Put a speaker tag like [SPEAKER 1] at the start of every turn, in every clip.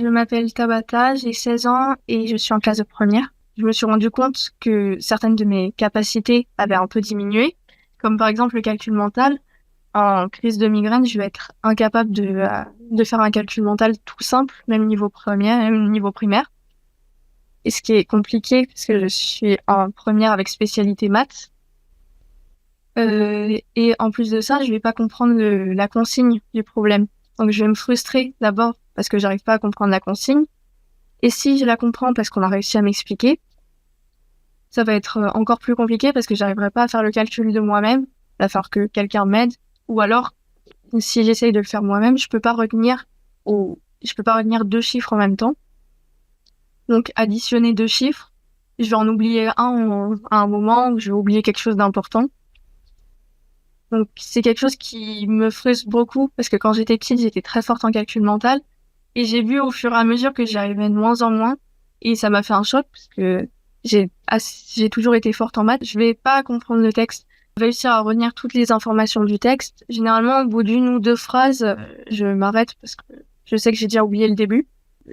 [SPEAKER 1] Je m'appelle Tabata, j'ai 16 ans et je suis en classe de première. Je me suis rendu compte que certaines de mes capacités avaient un peu diminué, comme par exemple le calcul mental. En crise de migraine, je vais être incapable de faire un calcul mental tout simple, même niveau première, même niveau primaire. Et ce qui est compliqué, parce que je suis en première avec spécialité maths. Et en plus de ça, je vais pas comprendre la consigne du problème. Donc je vais me frustrer d'abord parce que j'arrive pas à comprendre la consigne. Et si je la comprends parce qu'on a réussi à m'expliquer, ça va être encore plus compliqué parce que j'arriverai pas à faire le calcul de moi-même. Il va falloir que quelqu'un m'aide. Ou alors, si j'essaye de le faire moi-même, je peux pas retenir deux chiffres en même temps. Donc additionner deux chiffres, je vais en oublier un à un moment où je vais oublier quelque chose d'important. Donc c'est quelque chose qui me frustre beaucoup parce que quand j'étais petite, j'étais très forte en calcul mental et j'ai vu au fur et à mesure que j'y arrivais de moins en moins et ça m'a fait un choc parce que j'ai toujours été forte en maths. Je vais pas comprendre le texte, réussir à retenir toutes les informations du texte. Généralement, au bout d'une ou deux phrases, je m'arrête parce que je sais que j'ai déjà oublié le début.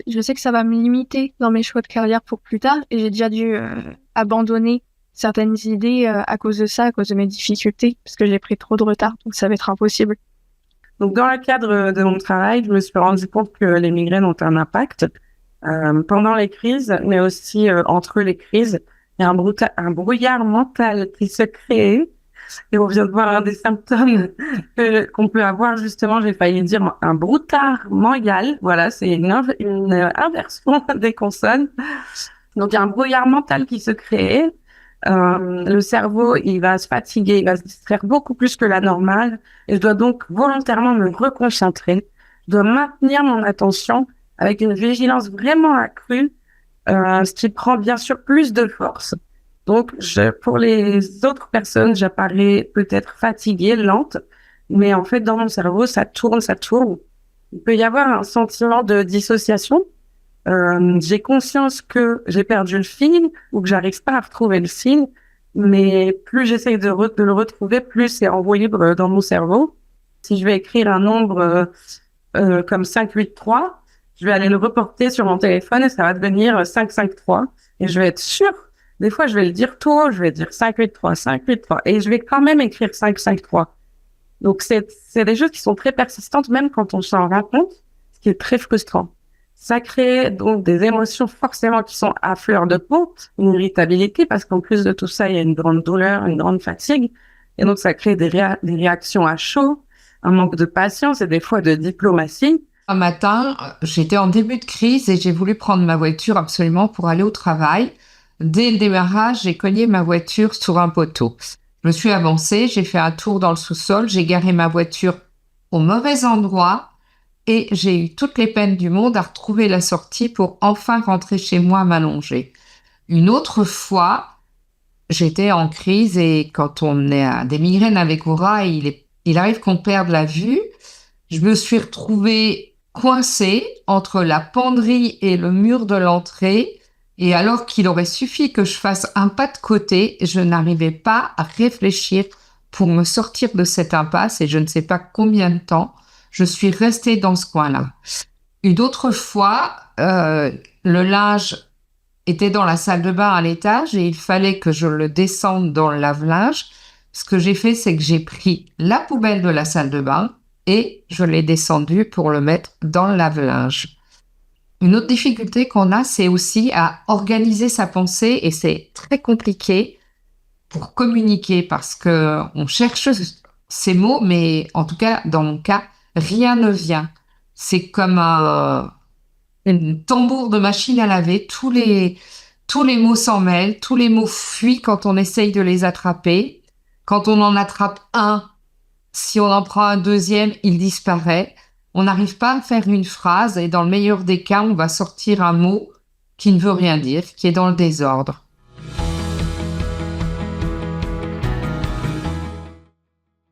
[SPEAKER 1] Je sais que ça va me limiter dans mes choix de carrière pour plus tard et j'ai déjà dû abandonner certaines idées à cause de ça, à cause de mes difficultés, parce que j'ai pris trop de retard, donc ça va être impossible.
[SPEAKER 2] Donc, dans le cadre de mon travail, je me suis rendu compte que les migraines ont un impact pendant les crises, mais aussi entre les crises. Il y a un brouillard mental qui se crée. Et on vient de voir un des symptômes qu'on peut avoir, justement, j'ai failli dire un broutard mental. Voilà, c'est une inversion des consonnes. Donc, il y a un brouillard mental qui se crée. Le cerveau, il va se fatiguer, il va se distraire beaucoup plus que la normale. Et je dois donc volontairement me reconcentrer. Je dois maintenir mon attention avec une vigilance vraiment accrue, ce qui prend bien sûr plus de force. Donc, pour les autres personnes, j'apparais peut-être fatiguée, lente, mais en fait, dans mon cerveau, ça tourne, ça tourne. Il peut y avoir un sentiment de dissociation. J'ai conscience que j'ai perdu le fil ou que j'arrive pas à retrouver le fil, mais plus j'essaye de le retrouver, plus c'est en roue libre dans mon cerveau. Si je vais écrire un nombre comme 583, je vais aller le reporter sur mon téléphone et ça va devenir 553. Et je vais être sûre, des fois je vais le dire tout haut, je vais dire 583, 583, et je vais quand même écrire 553. Donc c'est des choses qui sont très persistantes, même quand on s'en rend compte, ce qui est très frustrant. Ça crée donc des émotions forcément qui sont à fleur de peau, une irritabilité, parce qu'en plus de tout ça, il y a une grande douleur, une grande fatigue. Et donc, ça crée des réactions à chaud, un manque de patience et des fois de diplomatie.
[SPEAKER 3] Un matin, j'étais en début de crise et j'ai voulu prendre ma voiture absolument pour aller au travail. Dès le démarrage, j'ai cogné ma voiture sur un poteau. Je me suis avancée, j'ai fait un tour dans le sous-sol, j'ai garé ma voiture au mauvais endroit et j'ai eu toutes les peines du monde à retrouver la sortie pour enfin rentrer chez moi m'allonger. Une autre fois, j'étais en crise et quand on a des migraines avec aura, il arrive qu'on perde la vue. Je me suis retrouvée coincée entre la penderie et le mur de l'entrée. Et alors qu'il aurait suffi que je fasse un pas de côté, je n'arrivais pas à réfléchir pour me sortir de cette impasse et je ne sais pas combien de temps je suis restée dans ce coin-là. Une autre fois, le linge était dans la salle de bain à l'étage et il fallait que je le descende dans le lave-linge. Ce que j'ai fait, c'est que j'ai pris la poubelle de la salle de bain et je l'ai descendu pour le mettre dans le lave-linge. Une autre difficulté qu'on a, c'est aussi à organiser sa pensée et c'est très compliqué pour communiquer parce que on cherche ces mots, mais en tout cas, dans mon cas, rien ne vient. C'est comme une tambour de machine à laver. Tous les mots s'en mêlent, tous les mots fuient quand on essaye de les attraper. Quand on en attrape un, si on en prend un deuxième, il disparaît. On n'arrive pas à faire une phrase et dans le meilleur des cas, on va sortir un mot qui ne veut rien dire, qui est dans le désordre.